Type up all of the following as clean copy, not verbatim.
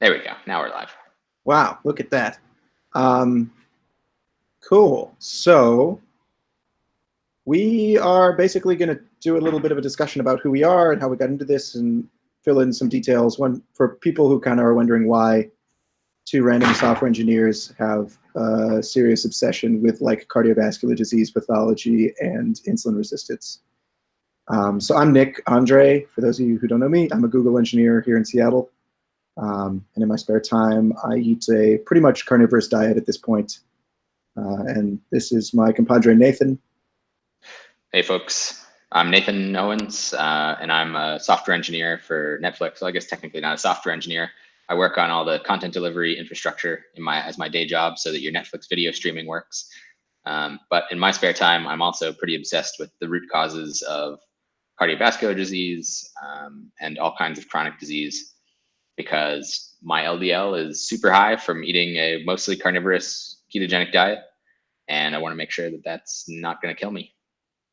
There we go. Now we're live. Wow, look at that. Cool. So we are basically going to do a little bit of a discussion about who we are and how we got into this and fill in some details. One for people who kind of are wondering why two random software engineers have a serious obsession with like cardiovascular disease pathology and insulin resistance. So I'm Nick Andre. For those of you who don't know me, I'm a Google engineer here in Seattle. And in my spare time, I eat a pretty much carnivorous diet at this point. And this is my compadre, Nathan. Hey, folks. I'm Nathan Owens, and I'm a software engineer for Netflix. So I guess technically not a software engineer. I work on all the content delivery infrastructure as my day job so that your Netflix video streaming works. But in my spare time, I'm also pretty obsessed with the root causes of cardiovascular disease and all kinds of chronic disease, because my LDL is super high from eating a mostly carnivorous ketogenic diet, and I want to make sure that that's not going to kill me.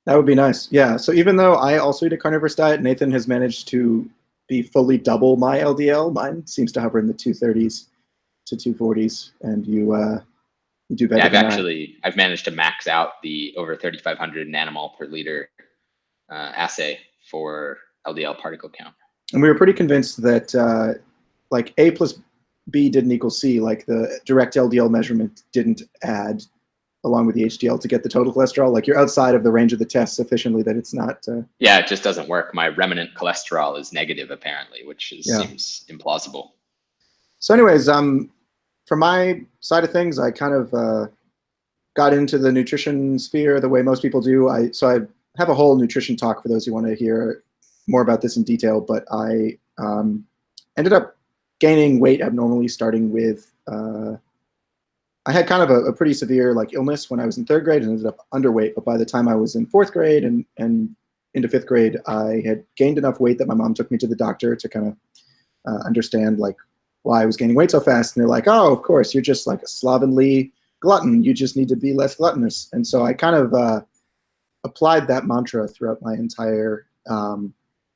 That would be nice. Yeah. So even though I also eat a carnivorous diet, Nathan has managed to be fully double my LDL. Mine seems to hover in the 230s to 240s, and you do better. Yeah, I've managed to max out the over 3,500 nanomole per liter assay for LDL particle count. And we were pretty convinced that like A plus B didn't equal C, like the direct LDL measurement didn't add along with the HDL to get the total cholesterol. Like you're outside of the range of the test sufficiently that it's not. Yeah, it just doesn't work. My remnant cholesterol is negative apparently, which seems implausible. So anyways, from my side of things, I kind of got into the nutrition sphere the way most people do. So I have a whole nutrition talk for those who want to hear more about this in detail, but I ended up gaining weight abnormally, starting with I had kind of a pretty severe like illness when I was in 3rd grade and ended up underweight. But by the time I was in 4th grade and into 5th grade, I had gained enough weight that my mom took me to the doctor to kind of understand like why I was gaining weight so fast. And they're like, oh, of course, you're just like a slovenly glutton. You just need to be less gluttonous. And so I kind of applied that mantra throughout my entire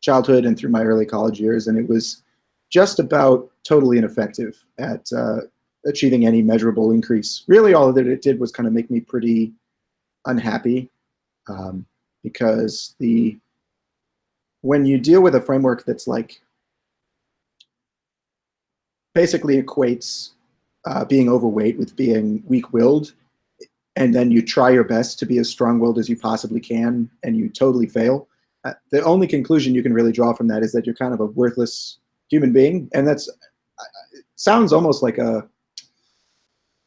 childhood and through my early college years. And it was just about totally ineffective at achieving any measurable increase. Really, all that it did was kind of make me pretty unhappy because when you deal with a framework that's like basically equates being overweight with being weak-willed, and then you try your best to be as strong-willed as you possibly can, and you totally fail, the only conclusion you can really draw from that is that you're kind of a worthless human being. And that's it sounds almost like a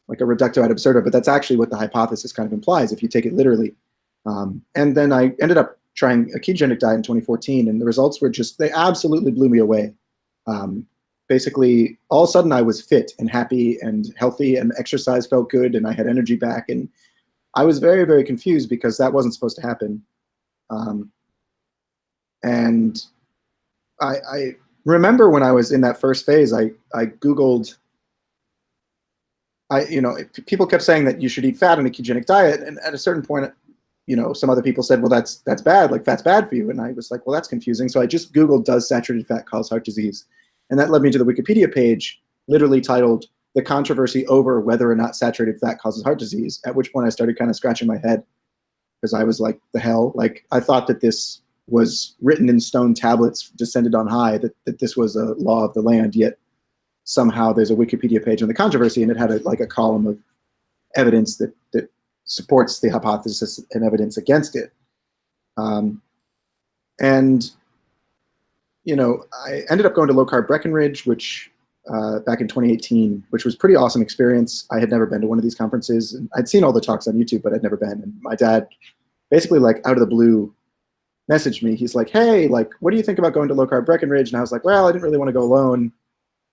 reductio ad absurdum, but that's actually what the hypothesis kind of implies if you take it literally. And then I ended up trying a ketogenic diet in 2014, and the results were they absolutely blew me away. Basically, all of a sudden I was fit and happy and healthy, and exercise felt good, and I had energy back. And I was very, very confused because that wasn't supposed to happen. And I remember when I was in that first phase, I Googled, people kept saying that you should eat fat in a ketogenic diet. And at a certain point, some other people said, well, that's bad, like fat's bad for you. And I was like, well, that's confusing. So I just Googled, does saturated fat cause heart disease? And that led me to the Wikipedia page, literally titled "The Controversy Over Whether or Not Saturated Fat Causes Heart Disease," at which point I started kind of scratching my head because I was like, the hell? Like, I thought that this was written in stone tablets descended on high, that this was a law of the land, yet somehow there's a Wikipedia page on the controversy, and it had a column of evidence that supports the hypothesis and evidence against it. And I ended up going to Low Carb Breckenridge, which back in 2018, which was a pretty awesome experience. I had never been to one of these conferences, and I'd seen all the talks on YouTube, but I'd never been. And my dad basically, like, out of the blue messaged me. He's like, hey, like, what do you think about going to Low Carb Breckenridge? And I was like, well, I didn't really want to go alone.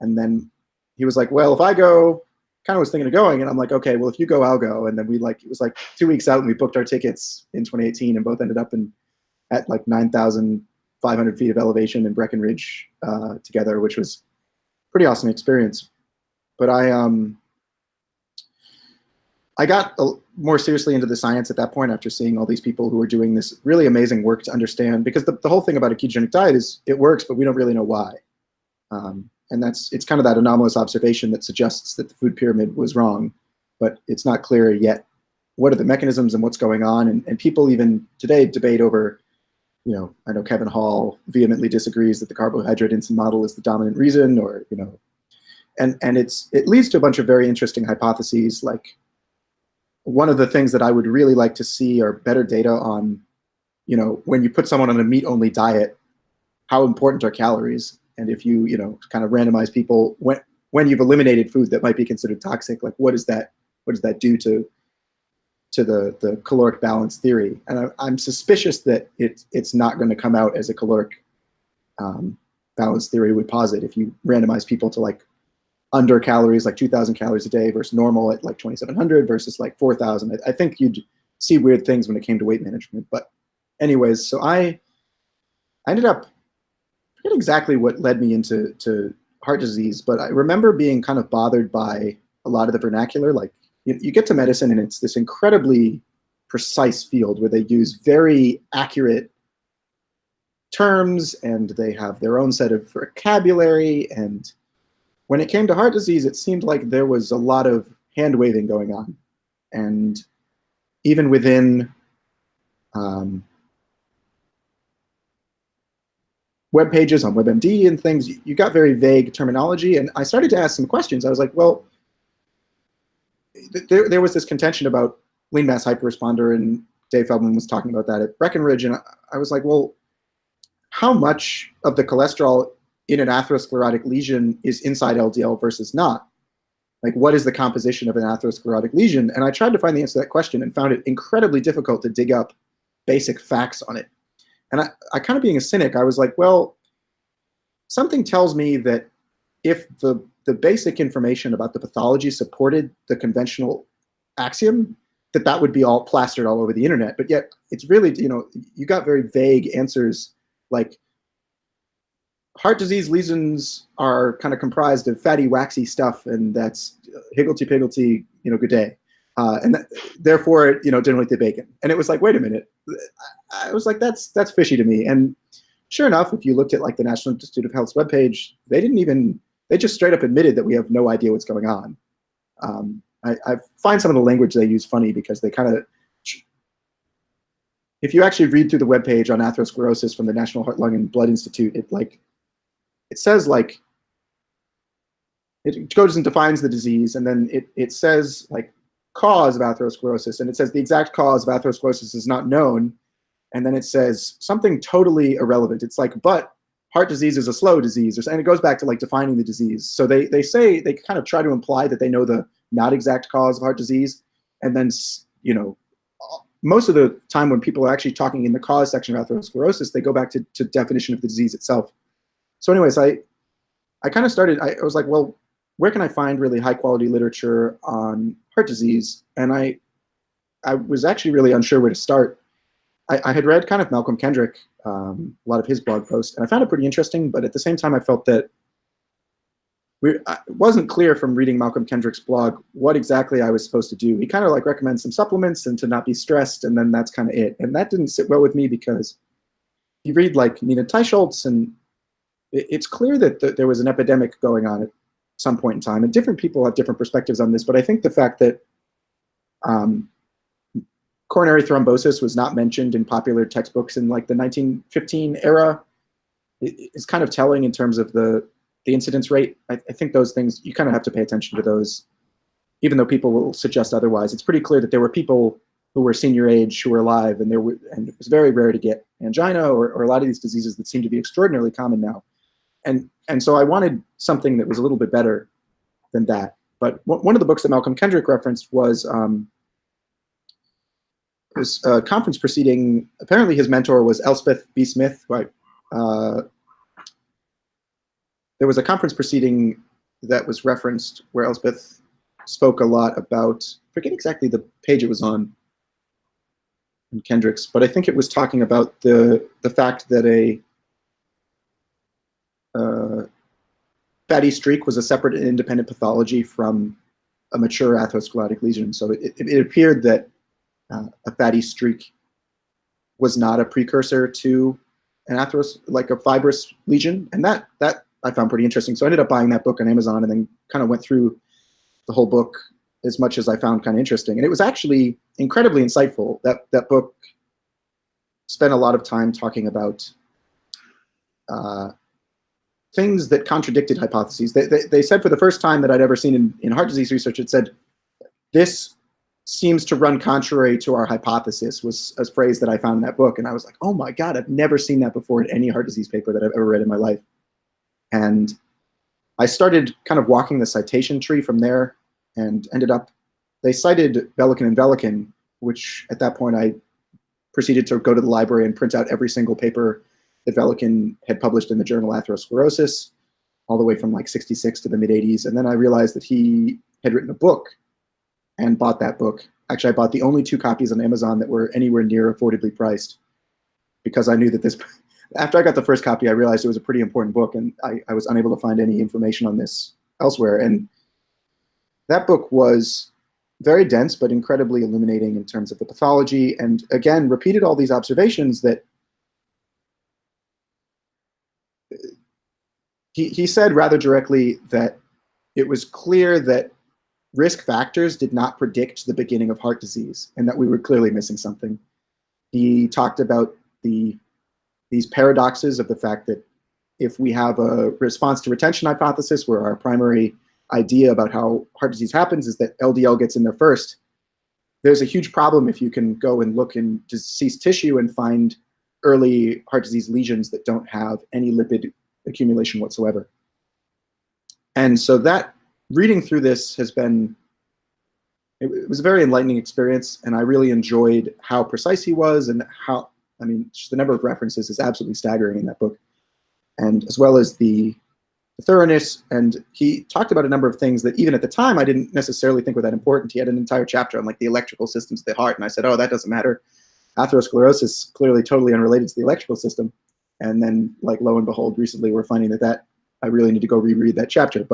And then he was like, well, if I go, kind of was thinking of going. And I'm like, okay, well, if you go, I'll go. And then it was like 2 weeks out, and we booked our tickets in 2018 and both ended up at like 9,500 feet of elevation in Breckenridge together, which was a pretty awesome experience. But I got more seriously into the science at that point after seeing all these people who were doing this really amazing work to understand, because the whole thing about a ketogenic diet is it works, but we don't really know why. it's kind of that anomalous observation that suggests that the food pyramid was wrong, but it's not clear yet what are the mechanisms and what's going on. And people even today debate over, I know Kevin Hall vehemently disagrees that the carbohydrate insulin model is the dominant reason, or, and it leads to a bunch of very interesting hypotheses. Like, one of the things that I would really like to see are better data on, when you put someone on a meat-only diet, how important are calories? And if you, kind of randomize people when you've eliminated food that might be considered toxic, like what does that do to the caloric balance theory? And I'm suspicious that it's not going to come out as a caloric balance theory would posit. If you randomize people to like under calories, like 2,000 calories a day versus normal at like 2,700 versus like 4,000, I think you'd see weird things when it came to weight management. But anyways, so I ended up, I forget exactly what led me into heart disease, but I remember being kind of bothered by a lot of the vernacular. Like, you get to medicine and it's this incredibly precise field where they use very accurate terms and they have their own set of vocabulary. And when it came to heart disease, it seemed like there was a lot of hand waving going on. And even within web pages on WebMD and things, you got very vague terminology. And I started to ask some questions. I was like, well, there was this contention about lean mass hyperresponder, and Dave Feldman was talking about that at Breckenridge. And I was like, well, how much of the cholesterol in an atherosclerotic lesion is inside LDL versus not? Like, what is the composition of an atherosclerotic lesion? And I tried to find the answer to that question and found it incredibly difficult to dig up basic facts on it. And I kind of, being a cynic, I was like, well, something tells me that if the basic information about the pathology supported the conventional axiom, that would be all plastered all over the internet. But yet it's really, you got very vague answers, like heart disease lesions are kind of comprised of fatty, waxy stuff, and that's higgledy-piggledy, good day. And therefore, didn't like the bacon. And it was like, wait a minute. I was like, that's fishy to me. And sure enough, if you looked at like the National Institute of Health's webpage, they just straight up admitted that we have no idea what's going on. I find some of the language they use funny because they kind of, if you actually read through the webpage on atherosclerosis from the National Heart, Lung, and Blood Institute, it says like, it goes and defines the disease, and then it says like cause of atherosclerosis, and it says the exact cause of atherosclerosis is not known, and then it says something totally irrelevant. It's like, but heart disease is a slow disease, and it goes back to like defining the disease. So they say, they kind of try to imply that they know the not exact cause of heart disease, and then most of the time when people are actually talking in the cause section of atherosclerosis, they go back to definition of the disease itself. So anyways, I kind of started, I was like, well, where can I find really high quality literature on heart disease? And I was actually really unsure where to start. I had read kind of Malcolm Kendrick, a lot of his blog posts, and I found it pretty interesting, but at the same time I felt that it wasn't clear from reading Malcolm Kendrick's blog what exactly I was supposed to do. He kind of like recommends some supplements and to not be stressed, and then that's kind of it. And that didn't sit well with me because you read like Nina Teicholz, and it's clear that there was an epidemic going on at some point in time, and different people have different perspectives on this. But I think the fact that coronary thrombosis was not mentioned in popular textbooks in like the 1915 era is kind of telling in terms of the incidence rate. I think those things, you kind of have to pay attention to those, even though people will suggest otherwise. It's pretty clear that there were people who were senior age who were alive, and it was very rare to get angina or a lot of these diseases that seem to be extraordinarily common now. And so I wanted something that was a little bit better than that. But one of the books that Malcolm Kendrick referenced was a conference proceeding. Apparently his mentor was Elspeth B. Smith. Right? There was a conference proceeding that was referenced where Elspeth spoke a lot about, I forget exactly the page it was on in Kendrick's, but I think it was talking about the fact that a fatty streak was a separate and independent pathology from a mature atherosclerotic lesion. So it appeared that a fatty streak was not a precursor to an like a fibrous lesion, and that I found pretty interesting. So I ended up buying that book on Amazon and then kind of went through the whole book as much as I found kind of interesting. And it was actually incredibly insightful. That book spent a lot of time talking about things that contradicted hypotheses. They said for the first time that I'd ever seen in heart disease research, it said, this seems to run contrary to our hypothesis, was a phrase that I found in that book. And I was like, oh my God, I've never seen that before in any heart disease paper that I've ever read in my life. And I started kind of walking the citation tree from there and ended up, they cited Velikan and Velikan, which at that point I proceeded to go to the library and print out every single paper that Velikan had published in the journal Atherosclerosis, all the way from like 66 to the mid 80s. And then I realized that he had written a book and bought that book. Actually, I bought the only 2 copies on Amazon that were anywhere near affordably priced, because I knew that this, after I got the first copy, I realized it was a pretty important book, and I was unable to find any information on this elsewhere. And that book was very dense, but incredibly illuminating in terms of the pathology, and again, repeated all these observations that he said rather directly that it was clear that risk factors did not predict the beginning of heart disease, and that we were clearly missing something. He talked about these paradoxes of the fact that if we have a response to retention hypothesis, where our primary idea about how heart disease happens is that LDL gets in there first, there's a huge problem if you can go and look in deceased tissue and find early heart disease lesions that don't have any lipid accumulation whatsoever. And so that, reading through this has been, it was a very enlightening experience, and I really enjoyed how precise he was, and how, I mean, just the number of references is absolutely staggering in that book, and as well as the thoroughness. And he talked about a number of things that even at the time I didn't necessarily think were that important. He had an entire chapter on like the electrical systems of the heart, and I said, oh, that doesn't matter. Atherosclerosis, clearly totally unrelated to the electrical system. And then, like, lo and behold, recently we're finding that I really need to go reread that chapter.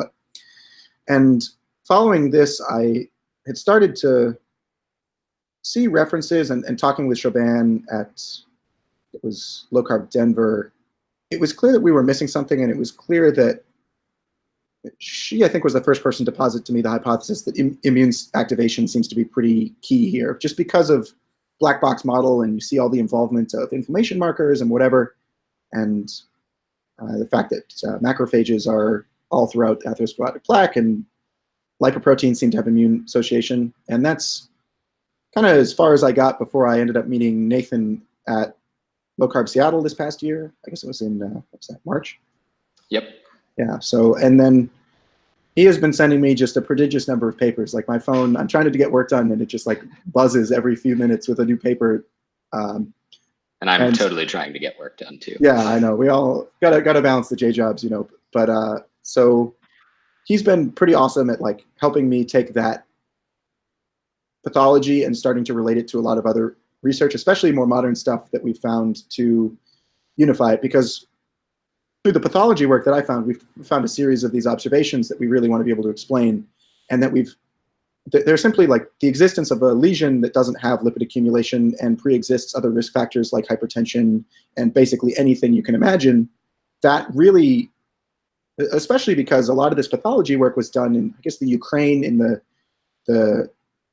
And following this, I had started to see references, and talking with Chauvin at, it was Low Carb Denver, it was clear that we were missing something, and it was clear that she, I think, was the first person to posit to me the hypothesis that immune activation seems to be pretty key here, just because of black box model, and you see all the involvement of inflammation markers and whatever, and the fact that macrophages are all throughout atherosclerotic plaque, and lipoproteins seem to have immune association. And that's kind of as far as I got before I ended up meeting Nathan at Low Carb Seattle this past year. I guess it was in, what was that, March? Yep. Yeah, so, and then he has been sending me just a prodigious number of papers. Like, my phone, I'm trying to get work done, and it just like buzzes every few minutes with a new paper. And I'm totally trying to get work done too. Yeah, I know. We all gotta balance the J jobs, you know. But so he's been pretty awesome at like helping me take that pathology and starting to relate it to a lot of other research, especially more modern stuff that we found, to unify it. Because through the pathology work that I found, we've found a series of these observations that we really want to be able to explain, and that they're simply like the existence of a lesion that doesn't have lipid accumulation and pre-exists other risk factors like hypertension and basically anything you can imagine. That really, especially because a lot of this pathology work was done in, I guess, the Ukraine in the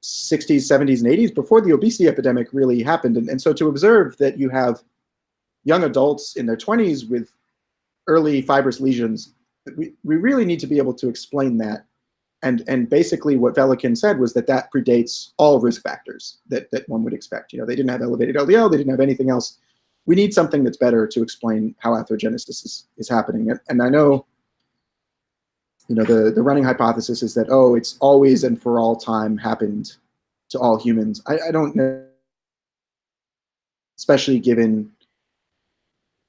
60s, 70s, and 80s, before the obesity epidemic really happened. And so to observe that you have young adults in their 20s with early fibrous lesions, we really need to be able to explain that. And basically what Velikan said was that predates all risk factors that one would expect. You know, they didn't have elevated LDL, they didn't have anything else. We need something that's better to explain how atherogenesis is happening. And I know, you know, the running hypothesis is that, oh, it's always and for all time happened to all humans. I don't know, especially given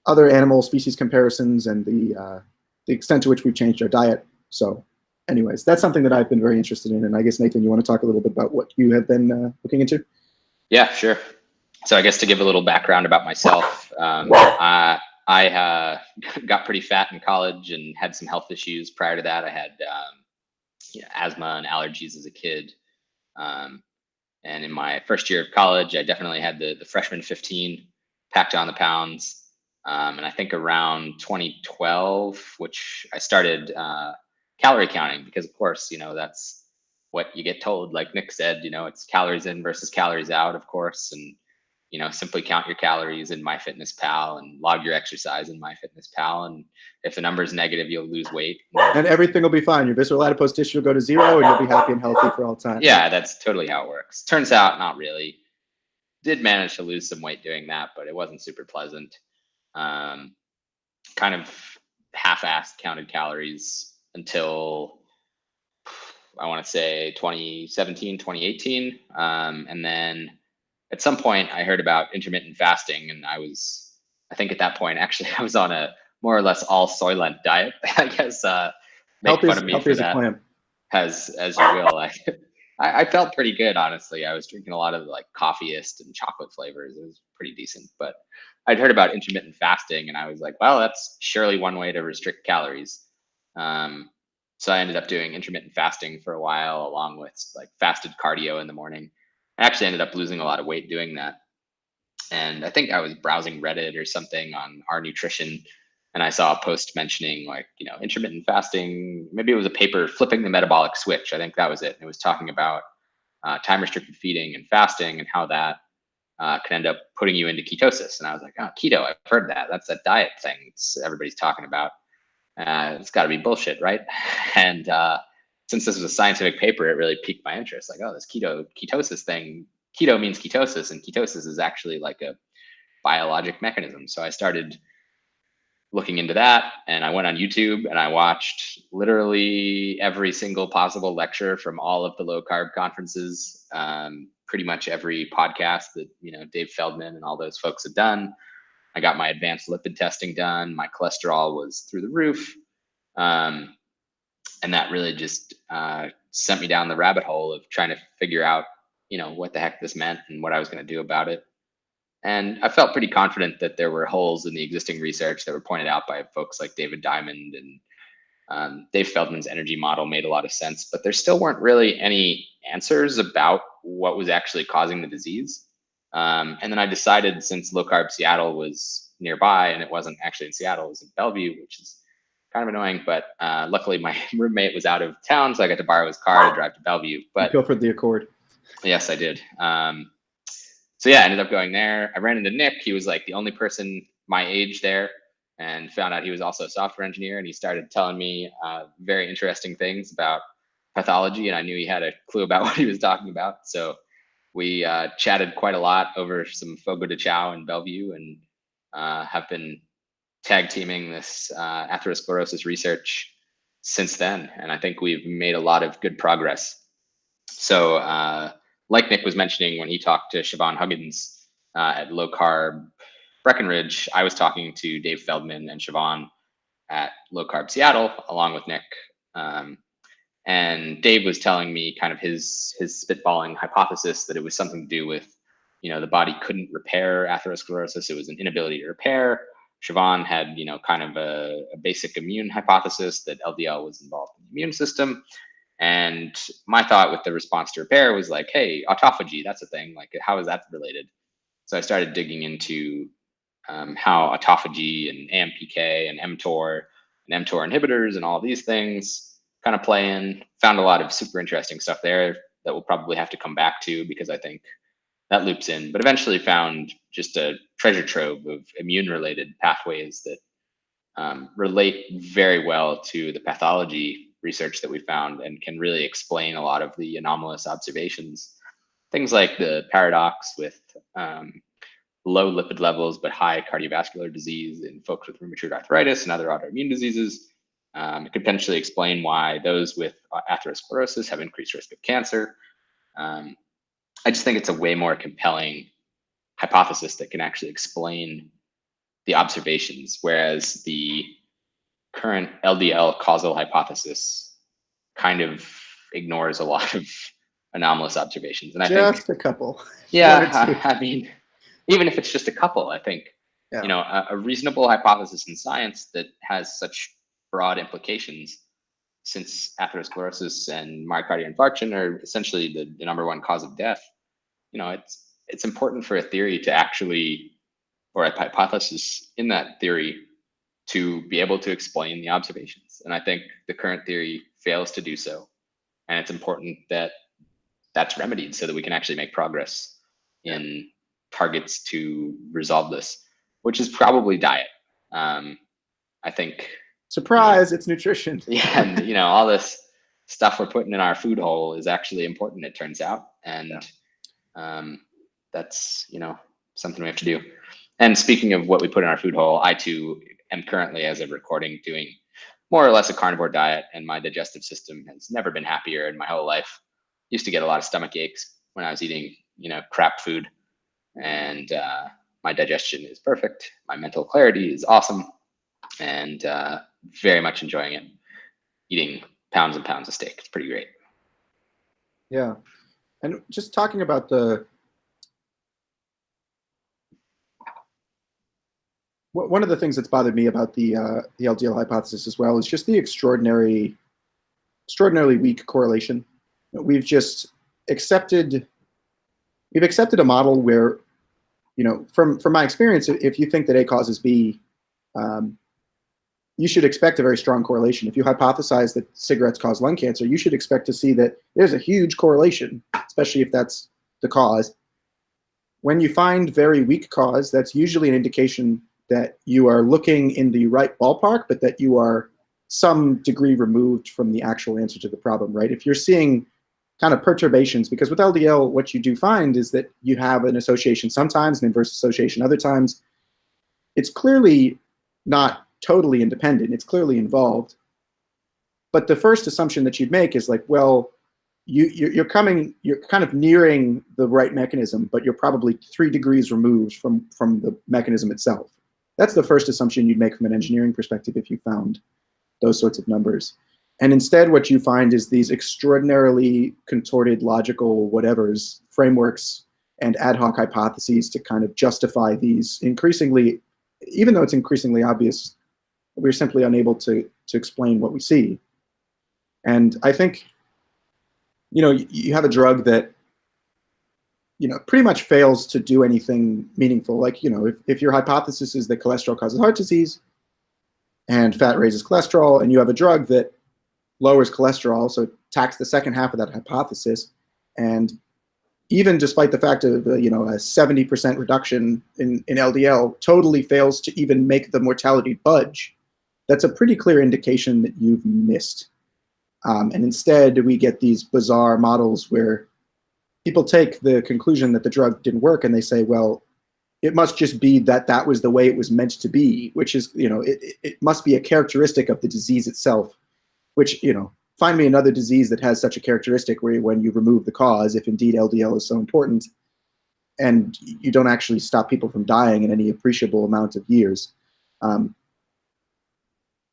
other animal species comparisons and the extent to which we've changed our diet. So anyways, that's something that I've been very interested in. And I guess, Nathan, you want to talk a little bit about what you have been looking into? Yeah, sure. So I guess to give a little background about myself, I got pretty fat in college and had some health issues. Prior to that, I had asthma and allergies as a kid. And in my first year of college, I definitely had the freshman 15, packed on the pounds. And I think around 2012, which I started calorie counting because, of course, that's what you get told. Like Nick said, it's calories in versus calories out, of course, and simply count your calories in MyFitnessPal and log your exercise in MyFitnessPal. And if the number is negative, you'll lose weight. And everything will be fine. Your visceral adipose tissue will go to 0, and you'll be happy and healthy for all time. Yeah, that's totally how it works. Turns out, not really. Did manage to lose some weight doing that, but it wasn't super pleasant. Um, Kind of half-assed counted calories until I want to say 2017, 2018. And then at some point I heard about intermittent fasting, and I think at that point, actually, I was on a more or less all Soylent diet. I guess make fun of me for that as you will. I felt pretty good, honestly. I was drinking a lot of like coffeeist and chocolate flavors. It was pretty decent, but I'd heard about intermittent fasting, and I was like, well, that's surely one way to restrict calories. Um, so I ended up doing intermittent fasting for a while, along with like fasted cardio in the morning. I actually ended up losing a lot of weight doing that. And I think I was browsing Reddit or something on our nutrition, and I saw a post mentioning like, intermittent fasting. Maybe it was a paper, Flipping the Metabolic Switch. I think that was it. And it was talking about time restricted feeding and fasting and how that can end up putting you into ketosis. And I was like, oh, keto, I've heard that. That's a diet thing everybody's talking about. It's got to be bullshit, right? And since this was a scientific paper, it really piqued my interest. Like, oh, this ketosis thing. Keto means ketosis, and ketosis is actually like a biologic mechanism. So I started looking into that, and I went on YouTube and I watched literally every single possible lecture from all of the low carb conferences, pretty much every podcast that Dave Feldman and all those folks had done. I got my advanced lipid testing done. My cholesterol was through the roof, and that really just sent me down the rabbit hole of trying to figure out what the heck this meant and what I was going to do about it. And I felt pretty confident that there were holes in the existing research that were pointed out by folks like David Diamond, and Dave Feldman's energy model made a lot of sense, but there still weren't really any answers about what was actually causing the disease. And then I decided, since low carb Seattle was nearby, and it wasn't actually in Seattle, it was in Bellevue, which is kind of annoying, but luckily my roommate was out of town, so I got to borrow his car to drive to Bellevue. But go for the Accord. Yes, I did. So yeah, I ended up going there. I ran into Nick. He was like the only person my age there, and found out he was also a software engineer. And he started telling me very interesting things about pathology, and I knew he had a clue about what he was talking about. So we chatted quite a lot over some fogo de chao in Bellevue, and have been tag teaming this atherosclerosis research since then. And I think we've made a lot of good progress. So like Nick was mentioning when he talked to Siobhan Huggins at Low Carb Breckenridge, I was talking to Dave Feldman and Siobhan at Low Carb Seattle, along with Nick. And Dave was telling me kind of his spitballing hypothesis that it was something to do with, the body couldn't repair atherosclerosis. It was an inability to repair. Siobhan had, kind of a basic immune hypothesis that LDL was involved in the immune system. And my thought with the response to repair was like, hey, autophagy, that's a thing. Like, how is that related? So I started digging into how autophagy and AMPK and mTOR inhibitors and all these things kind of play in. Found a lot of super interesting stuff there that we'll probably have to come back to, because I think that loops in. But eventually found just a treasure trove of immune-related pathways that relate very well to the pathology research that we found, and can really explain a lot of the anomalous observations. Things like the paradox with low lipid levels but high cardiovascular disease in folks with rheumatoid arthritis and other autoimmune diseases. It could potentially explain why those with atherosclerosis have increased risk of cancer. I just think it's a way more compelling hypothesis that can actually explain the observations, whereas the current LDL causal hypothesis kind of ignores a lot of anomalous observations. And I think a couple. Yeah, I mean, even if it's just a couple, I think, a reasonable hypothesis in science that has such broad implications, since atherosclerosis and myocardial infarction are essentially the number one cause of death. It's important for a theory to actually, or a hypothesis in that theory to be able to explain the observations. And I think the current theory fails to do so. And it's important that that's remedied so that we can actually make progress in targets to resolve this, which is probably diet. I think. Surprise, it's nutrition. Yeah, and all this stuff we're putting in our food hole is actually important, it turns out. And that's something we have to do. And speaking of what we put in our food hole, I too am currently, as of recording, doing more or less a carnivore diet, and my digestive system has never been happier in my whole life. Used to get a lot of stomach aches when I was eating crap food, and my digestion is perfect. My mental clarity is awesome, and very much enjoying it. Eating pounds and pounds of steak. It's pretty great. Yeah. And just talking about one of the things that's bothered me about the LDL hypothesis as well is just the extraordinarily weak correlation. We've just accepted a model where, from my experience, if you think that A causes B, you should expect a very strong correlation. If you hypothesize that cigarettes cause lung cancer, you should expect to see that there's a huge correlation, especially if that's the cause. When you find very weak cause, that's usually an indication that you are looking in the right ballpark, but that you are some degree removed from the actual answer to the problem, right? If you're seeing kind of perturbations, because with LDL, what you do find is that you have an association sometimes, an inverse association other times. It's clearly not totally independent. It's clearly involved. But the first assumption that you'd make is like, well, you're kind of nearing the right mechanism, but you're probably 3 degrees removed from the mechanism itself. That's the first assumption you'd make from an engineering perspective if you found those sorts of numbers. And instead, what you find is these extraordinarily contorted logical whatevers, frameworks, and ad hoc hypotheses to kind of justify these increasingly, even though it's increasingly obvious, we're simply unable to explain what we see. And I think, you have a drug that, pretty much fails to do anything meaningful. Like, if your hypothesis is that cholesterol causes heart disease and fat raises cholesterol, and you have a drug that lowers cholesterol, so attacks the second half of that hypothesis, and even despite the fact of a 70% reduction in LDL, totally fails to even make the mortality budge, that's a pretty clear indication that you've missed. And instead, we get these bizarre models where people take the conclusion that the drug didn't work and they say, well, it must just be that was the way it was meant to be, which is, it must be a characteristic of the disease itself, which, find me another disease that has such a characteristic where when you remove the cause, if indeed LDL is so important, and you don't actually stop people from dying in any appreciable amount of years.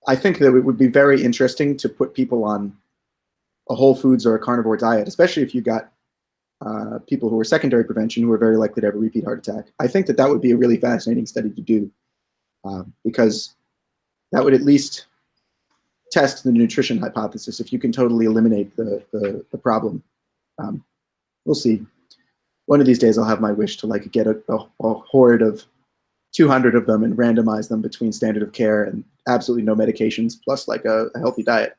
I think that it would be very interesting to put people on a whole foods or a carnivore diet, especially if you got people who are secondary prevention who are very likely to have a repeat heart attack. I think that would be a really fascinating study to do, because that would at least test the nutrition hypothesis if you can totally eliminate the problem. We'll see. One of these days I'll have my wish to get a horde of 200 of them and randomize them between standard of care and absolutely no medications plus a healthy diet,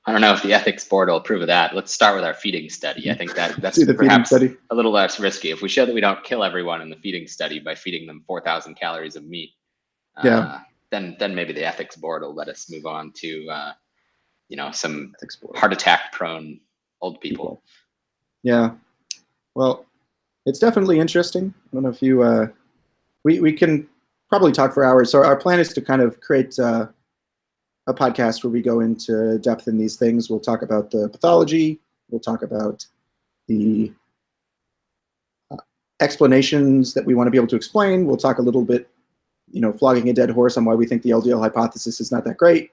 I don't know if the ethics board will approve of that. Let's start with our feeding study. I think that's perhaps a little less risky. If we show that we don't kill everyone in the feeding study by feeding them 4,000 calories of meat, then maybe the ethics board will let us move on to some heart attack prone old people. Yeah. Well, it's definitely interesting. I don't know if you we can probably talk for hours. So our plan is to kind of create a podcast where we go into depth in these things. We'll talk about the pathology. We'll talk about the explanations that we want to be able to explain. We'll talk a little bit, flogging a dead horse on why we think the LDL hypothesis is not that great.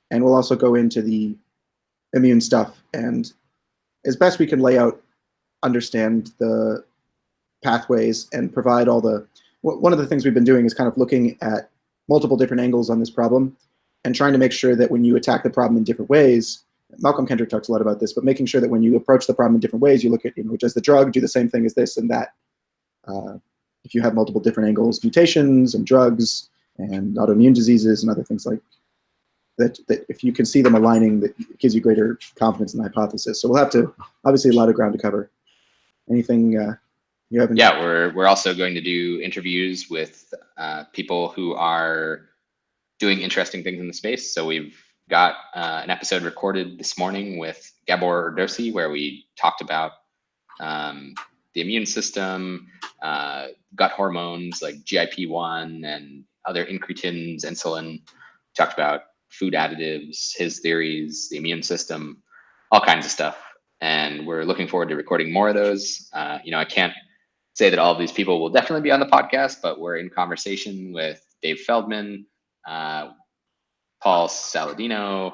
And we'll also go into the immune stuff and, as best we can lay out, understand the pathways and provide all the, one of the things we've been doing is kind of looking at multiple different angles on this problem and trying to make sure that when you attack the problem in different ways, Malcolm Kendrick talks a lot about this, but making sure that when you approach the problem in different ways, you look at, does the drug do the same thing as this and that? if you have multiple different angles, mutations and drugs and autoimmune diseases and other things like that, that if you can see them aligning, that gives you greater confidence in the hypothesis. So we'll have to, obviously, a lot of ground to cover. Anything you haven't? Yeah, we're also going to do interviews with people who are doing interesting things in the space. So we've got an episode recorded this morning with Gabor Erdosi, where we talked about the immune system, gut hormones like GIP-1 and other incretins, insulin. We talked about food additives, his theories, the immune system, all kinds of stuff. And we're looking forward to recording more of those. I can't say that all of these people will definitely be on the podcast, but we're in conversation with Dave Feldman, Paul Saladino,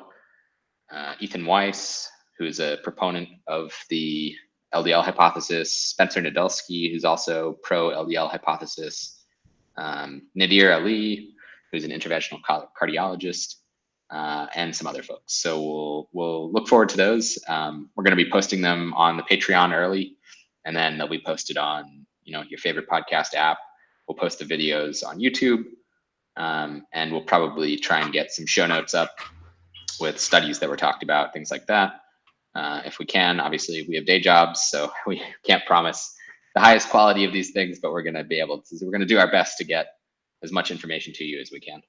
Ethan Weiss, who's a proponent of the LDL hypothesis, Spencer Nadolsky, who's also pro LDL hypothesis, Nadir Ali, who's an interventional cardiologist, and some other folks. So we'll look forward to those. We're going to be posting them on the Patreon early, and then they'll be posted on your favorite podcast app. We'll post the videos on YouTube, and we'll probably try and get some show notes up with studies that were talked about, things like that. If we can, obviously we have day jobs, so we can't promise the highest quality of these things, but we're going to be able to, we're going to do our best to get as much information to you as we can.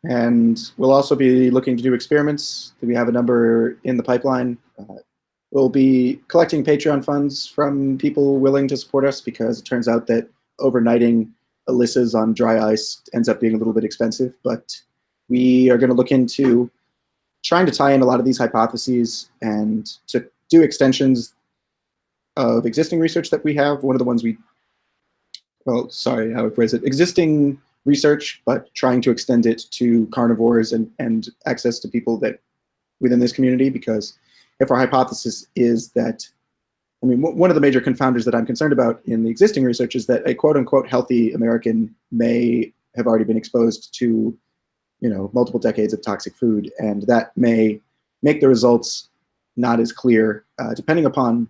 And we'll also be looking to do experiments. We have a number in the pipeline. We'll be collecting Patreon funds from people willing to support us, because it turns out that overnighting ELISAs on dry ice ends up being a little bit expensive. But we are going to look into trying to tie in a lot of these hypotheses and to do extensions of existing research that we have. One of the ones how to phrase it, existing research, but trying to extend it to carnivores and access to people that within this community. Because if our hypothesis is that, one of the major confounders that I'm concerned about in the existing research is that a quote unquote healthy American may have already been exposed to multiple decades of toxic food, and that may make the results not as clear, depending upon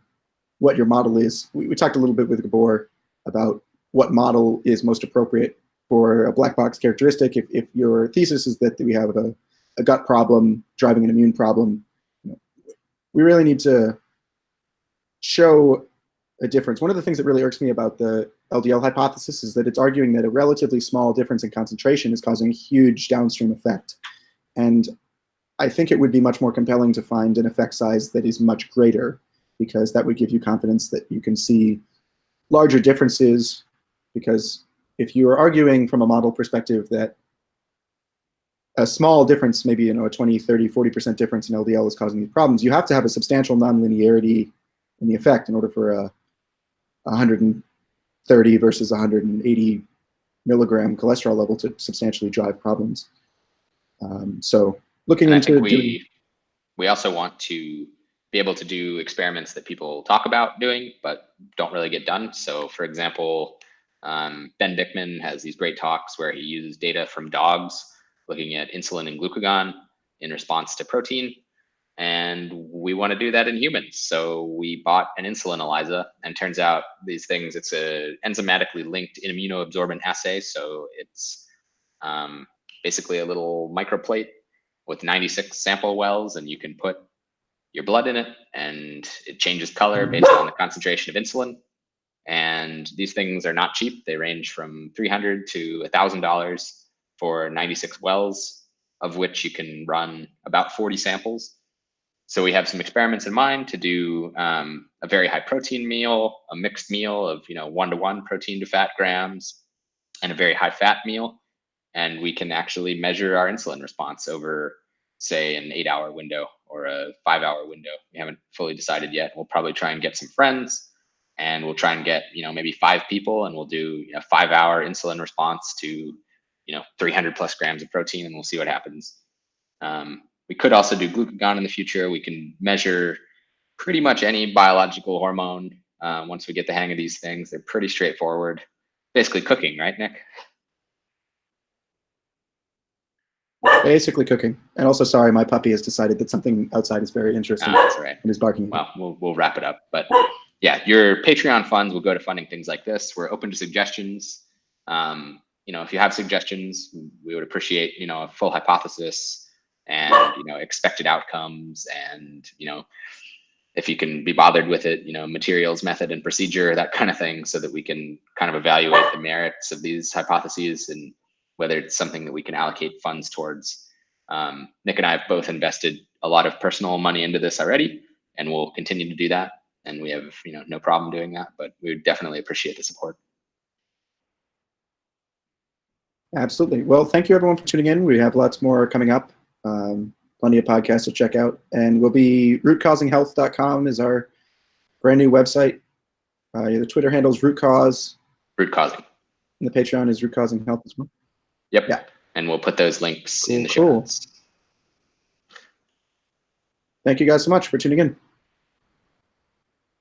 what your model is. We talked a little bit with Gabor about what model is most appropriate for a black box characteristic. If your thesis is that we have a gut problem driving an immune problem, we really need to show a difference. One of the things that really irks me about the LDL hypothesis is that it's arguing that a relatively small difference in concentration is causing a huge downstream effect. And I think it would be much more compelling to find an effect size that is much greater, because that would give you confidence that you can see larger differences. Because if you are arguing from a model perspective that a small difference, maybe a 20, 30, 40% difference in LDL is causing these problems, you have to have a substantial nonlinearity in the effect in order for a 130 versus 180 milligram cholesterol level to substantially drive problems. So looking into we also want to be able to do experiments that people talk about doing but don't really get done. So for example, Ben Dickman has these great talks where he uses data from dogs looking at insulin and glucagon in response to protein. And we want to do that in humans. So we bought an insulin ELISA, and turns out these things, it's a enzymatically linked immunoabsorbent assay. So it's basically a little microplate with 96 sample wells, and you can put your blood in it and it changes color based on the concentration of insulin. And these things are not cheap. They range from $300 to $1,000 for 96 wells, of which you can run about 40 samples. So we have some experiments in mind to do a very high protein meal, a mixed meal of 1-to-1 protein to fat grams, and a very high fat meal. And we can actually measure our insulin response over, say, an 8-hour window or a 5-hour window. We haven't fully decided yet. We'll probably try and get some friends, and we'll try and get maybe 5 people, and we'll do a 5-hour insulin response to 300 plus grams of protein, and we'll see what happens. We could also do glucagon in the future. We can measure pretty much any biological hormone once we get the hang of these things. They're pretty straightforward. Basically cooking, right, Nick? Basically cooking. And also, sorry, my puppy has decided that something outside is very interesting. That's right. And is barking. Well, we'll wrap it up. But yeah, your Patreon funds will go to funding things like this. We're open to suggestions. If you have suggestions, we would appreciate, a full hypothesis and, expected outcomes, and, if you can be bothered with it, materials, method, and procedure, that kind of thing, so that we can kind of evaluate the merits of these hypotheses and whether it's something that we can allocate funds towards. Nick and I have both invested a lot of personal money into this already, and we'll continue to do that. And we have, no problem doing that, but we would definitely appreciate the support. Absolutely. Well, thank you everyone for tuning in. We have lots more coming up. Plenty of podcasts to check out. And we'll be rootcausinghealth.com is our brand new website. The Twitter handle is rootcause. Root causing. And the Patreon is rootcausinghealth as well. Yep. Yeah. And we'll put those links in the show Cool. notes. Thank you guys so much for tuning in.